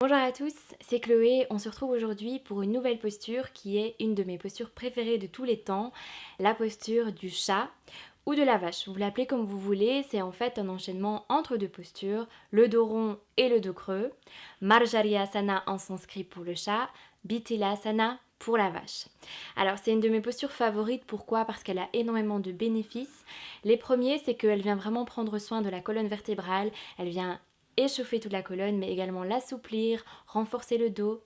Bonjour à tous, c'est Chloé. On se retrouve aujourd'hui pour une nouvelle posture qui est une de mes postures préférées de tous les temps, la posture du chat ou de la vache. Vous l'appelez comme vous voulez, c'est en fait un enchaînement entre deux postures, le dos rond et le dos creux. Marjariyasana en sanskrit pour le chat, Bithilasana pour la vache. Alors c'est une de mes postures favorites, pourquoi? Parce qu'elle a énormément de bénéfices. Les premiers, c'est qu'elle vient vraiment prendre soin de la colonne vertébrale, elle vient échauffer toute la colonne, mais également l'assouplir, renforcer le dos.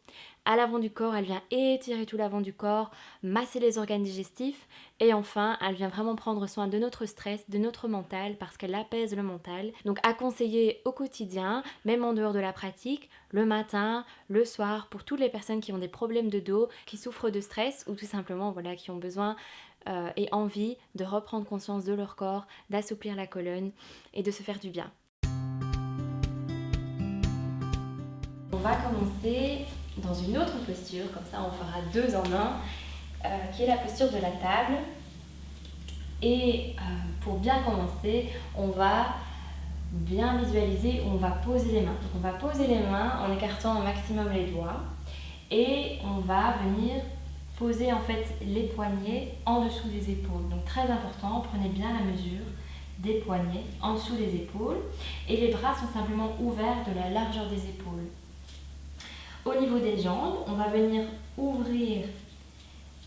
À l'avant du corps, elle vient étirer tout l'avant du corps, masser les organes digestifs. Et enfin, elle vient vraiment prendre soin de notre stress, de notre mental, parce qu'elle apaise le mental. Donc à conseiller au quotidien, même en dehors de la pratique, le matin, le soir, pour toutes les personnes qui ont des problèmes de dos, qui souffrent de stress ou tout simplement voilà, qui ont besoin et envie de reprendre conscience de leur corps, d'assouplir la colonne et de se faire du bien. On va commencer dans une autre posture, comme ça on fera deux en un, qui est la posture de la table. Et pour bien commencer, on va bien visualiser où on va poser les mains. Donc on va poser les mains en écartant au maximum les doigts et on va venir poser en fait les poignets en dessous des épaules. Donc très important, prenez bien la mesure des poignets en dessous des épaules et les bras sont simplement ouverts de la largeur des épaules. Au niveau des jambes, on va venir ouvrir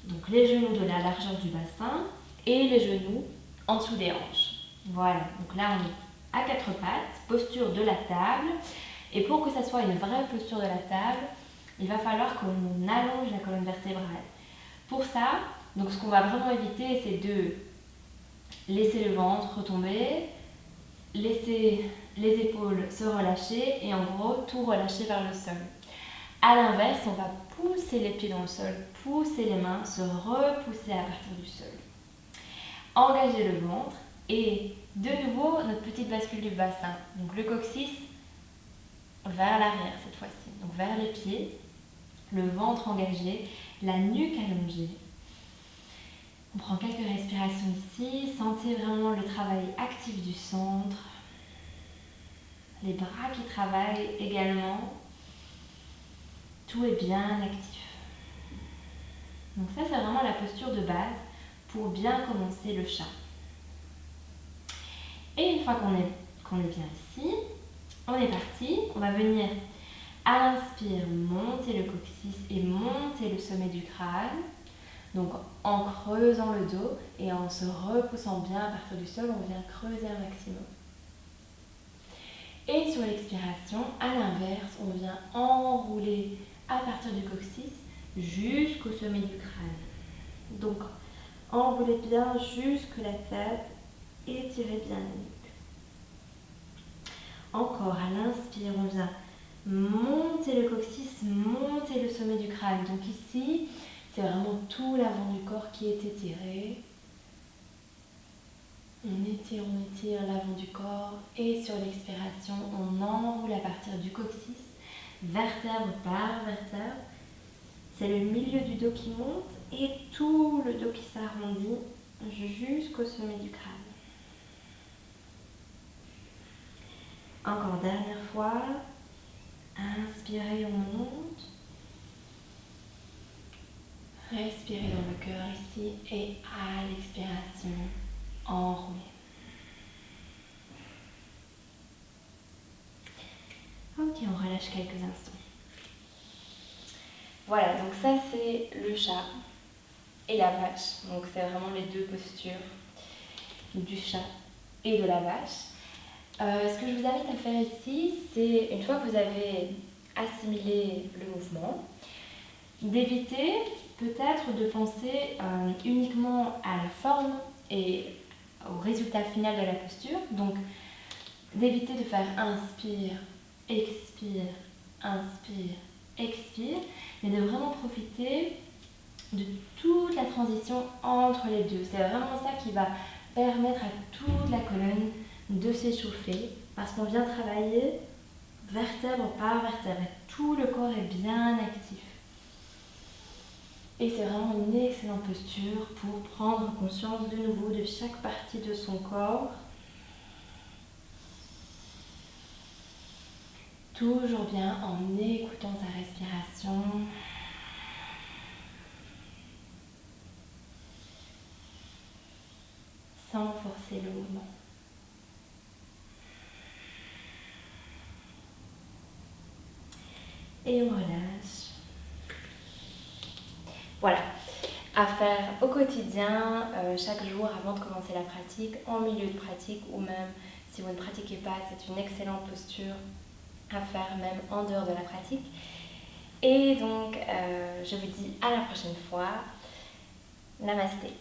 donc, les genoux de la largeur du bassin et les genoux en dessous des hanches. Voilà, donc là on est à quatre pattes, posture de la table. Et pour que ça soit une vraie posture de la table, il va falloir qu'on allonge la colonne vertébrale. Pour ça, donc ce qu'on va vraiment éviter, c'est de laisser le ventre retomber, laisser les épaules se relâcher et en gros tout relâcher vers le sol. A l'inverse, on va pousser les pieds dans le sol, pousser les mains, se repousser à partir du sol. Engager le ventre et de nouveau notre petite bascule du bassin. Donc le coccyx vers l'arrière cette fois-ci, donc vers les pieds, le ventre engagé, la nuque allongée. On prend quelques respirations ici, sentez vraiment le travail actif du centre, les bras qui travaillent également. Tout est bien actif. Donc ça, c'est vraiment la posture de base pour bien commencer le chat. Et une fois qu'on est bien ici, on est parti. On va venir à l'inspire monter le coccyx et monter le sommet du crâne. Donc en creusant le dos et en se repoussant bien à partir du sol, on vient creuser un maximum. Et sur l'expiration, à l'inverse, on vient enrouler à partir du coccyx jusqu'au sommet du crâne. Donc, enroulez bien jusque la tête, étirez bien la nuque. Encore, à l'inspire, on vient monter le coccyx, monter le sommet du crâne. Donc ici, c'est vraiment tout l'avant du corps qui est étiré. On étire l'avant du corps et sur l'expiration, on enroule à partir du coccyx, vertèbre par vertèbre. C'est le milieu du dos qui monte et tout le dos qui s'arrondit jusqu'au sommet du crâne. Encore dernière fois, inspirez, on monte. Respirez dans le cœur ici et à l'expiration, enroulez. Ok, on relâche quelques instants. Voilà, donc ça c'est le chat et la vache. Donc c'est vraiment les deux postures du chat et de la vache. Ce que je vous invite à faire ici, c'est une fois que vous avez assimilé le mouvement, d'éviter peut-être de penser uniquement à la forme et au résultat final de la posture. Donc d'éviter de faire inspire, expire, inspire, expire, mais de vraiment profiter de toute la transition entre les deux. C'est vraiment ça qui va permettre à toute la colonne de s'échauffer parce qu'on vient travailler vertèbre par vertèbre. Tout le corps est bien actif. Et c'est vraiment une excellente posture pour prendre conscience de nouveau de chaque partie de son corps. Toujours bien en écoutant sa respiration. Sans forcer le mouvement. Et on relâche. Voilà, à faire au quotidien, chaque jour avant de commencer la pratique, en milieu de pratique ou même si vous ne pratiquez pas, c'est une excellente posture à faire même en dehors de la pratique. Et donc, je vous dis à la prochaine fois. Namasté.